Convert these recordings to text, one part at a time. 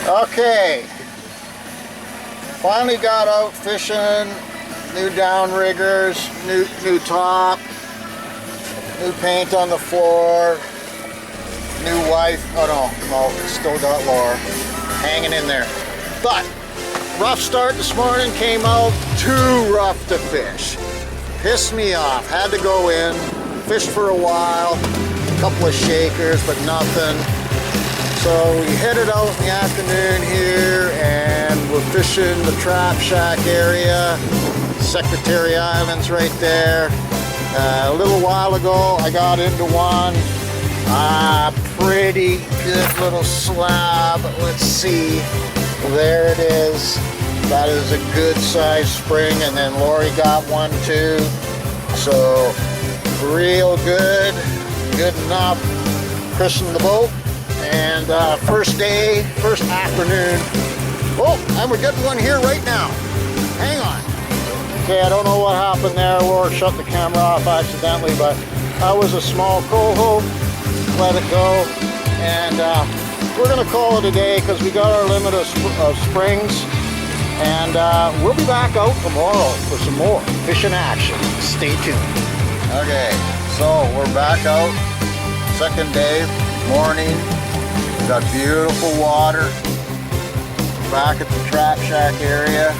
Okay, finally got out fishing. New downriggers, new top, new paint on the floor, new wife. Oh no, still got Laura hanging in there. But rough start this morning. Came out too rough to fish. Pissed me off. Had to go in, fished for a while, a couple of shakers, but nothing. So we headed out in the afternoon here, and we're fishing the Trap Shack area. Secretary Island's right there. A little while ago I got into one. Pretty good little slab. Let's see. There it is. That is a good sized spring, and then Lori got one too. So real good. Good enough. Christened the boat. And first day, first afternoon. Oh, and we're getting one here right now. Hang on. Okay, I don't know what happened there. Laura shut the camera off accidentally, but that was a small coho. Let it go. And we're going to call it a day because we got our limit of springs. And we'll be back out tomorrow for some more fishing action. Stay tuned. Okay, so we're back out. Second day, morning. Got beautiful water. Back at the Trap Shack area.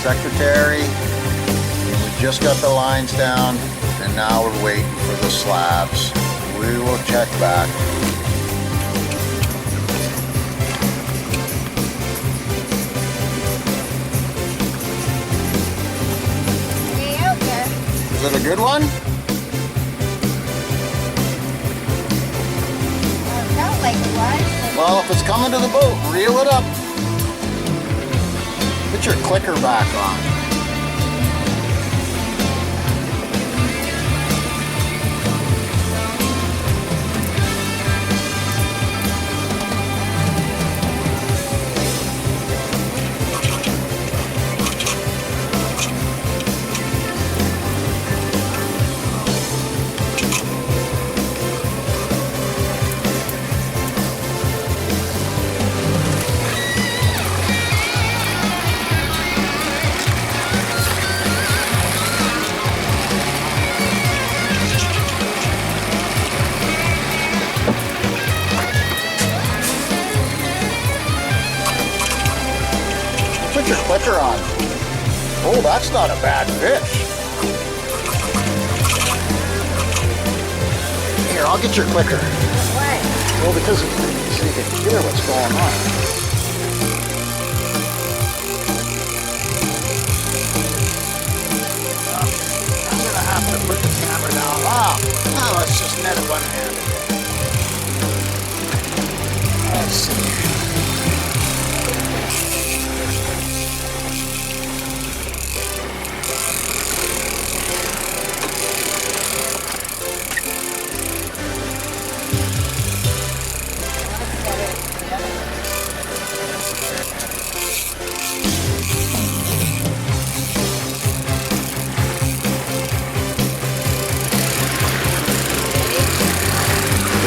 Secretary. We just got the lines down, and now we're waiting for the slabs. We will check back. Is it a good one? Like it was. Well, if it's coming to the boat, reel it up. Put your clicker back on. Put your clicker on. Oh, that's not a bad fish. Here, I'll get your clicker. Why? Well, because so you can hear what's going on. I'm gonna have to put the camera down. Wow, let's just net it one hand. Let's see.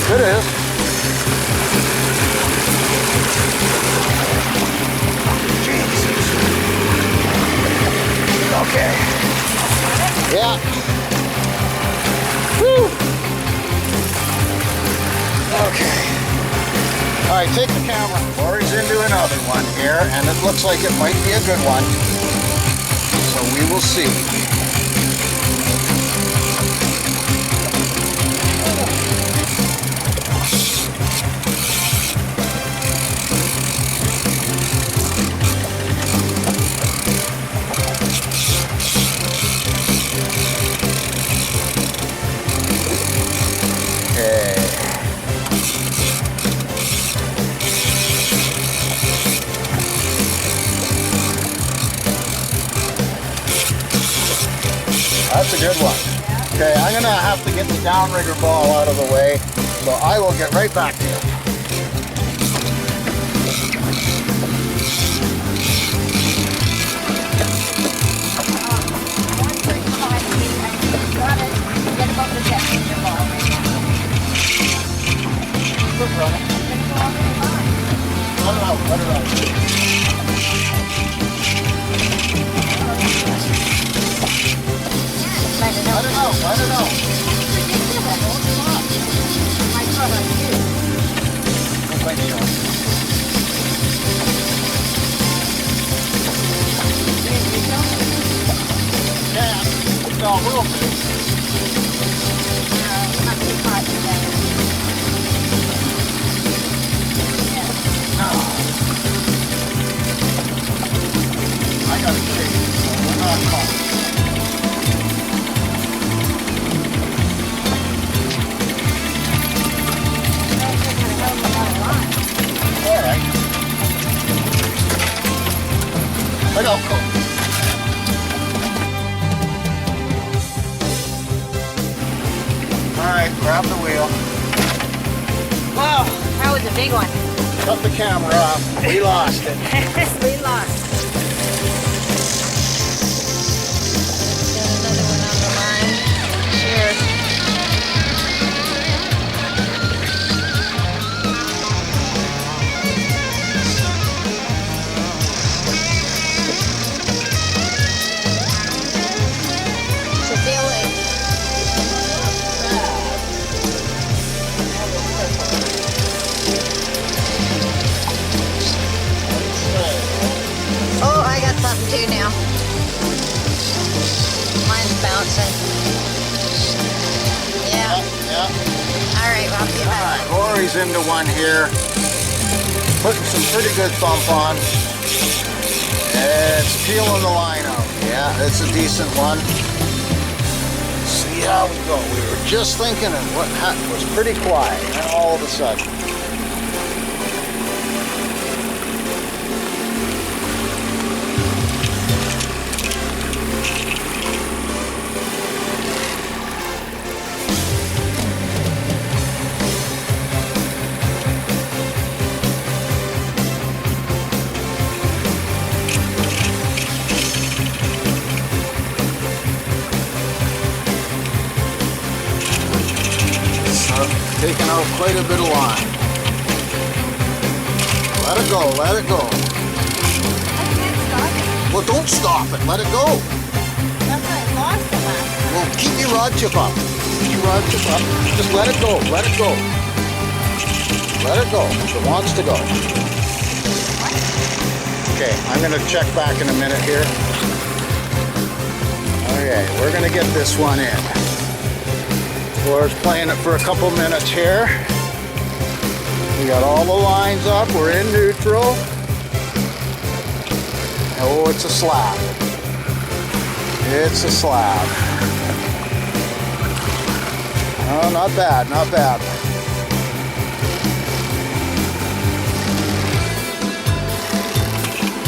It is. Jesus. Okay. Yeah. Woo. Okay. All right, take the camera. Lori's into another one here, and it looks like it might be a good one. So we will see. That's a good one. Okay, I'm gonna have to get the downrigger ball out of the way, so I will get right back to you. Quit running. No, no, Let it out. Let it Let it out. Let it out. My brother, too. Don't think so. Yeah. No, a little bit. Not too hot together. I got to shake it, so we're not caught. All right. Let go. All right, grab the wheel. Whoa, that was a big one. Cut the camera off. We lost it. We lost. Got another one on the line. Cheers. Oh, I got something too now. Mine's bouncing. Yeah. Yeah. All right, well, I'll get All back. right, Lori's into one here. Putting some pretty good thump on. It's peeling the line out. Yeah, it's a decent one. See how we go. We were just thinking of what was pretty quiet, and all of a sudden. Taking out quite a bit of line. Let it go, let it go. I can't stop it. Well, don't stop it, let it go. That's why I lost the last time. Well, keep your rod tip up. Keep your rod tip up. Just let it go, let it go. Let it go, it wants to go. Okay, I'm gonna check back in a minute here. Okay, we're gonna get this one in. Laura's playing it for a couple minutes here. We got all the lines up. We're in neutral. Oh, it's a slab. It's a slab. Oh, not bad, not bad.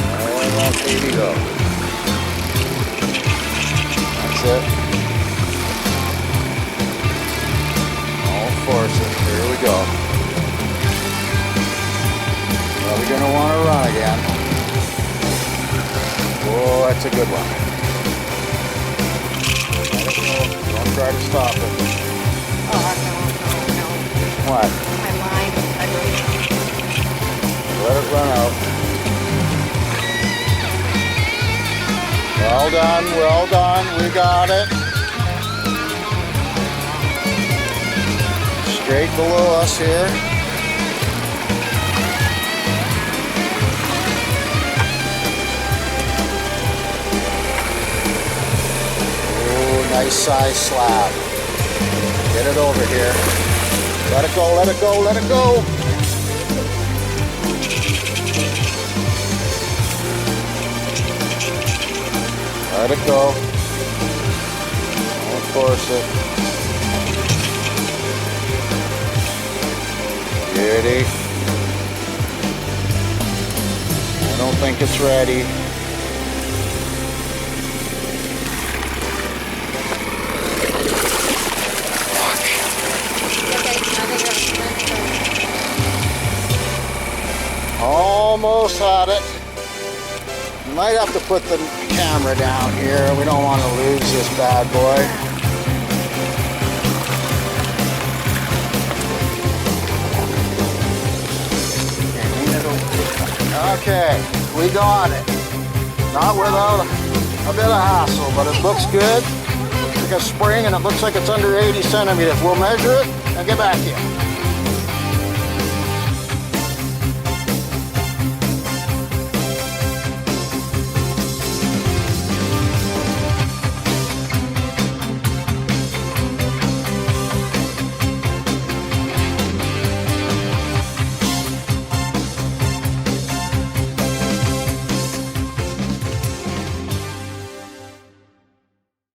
Oh, well, baby, go. That's it. Force it. Here we go. Probably gonna want to run again. Oh, that's a good one. Let it go. Don't try to stop it. Oh, no. What? My line is ugly. Let it run out. Well done, well done. We got it. Straight below us here. Oh, nice size slab. Get it over here. Let it go, let it go, let it go. Let it go. Don't force it. Ready? I don't think it's ready. Almost had it. You might have to put the camera down here. We don't want to lose this bad boy. Okay, we got it. Not without a bit of hassle, but it looks good. Like a spring, and it looks like it's under 80 centimeters. We'll measure it and get back to you.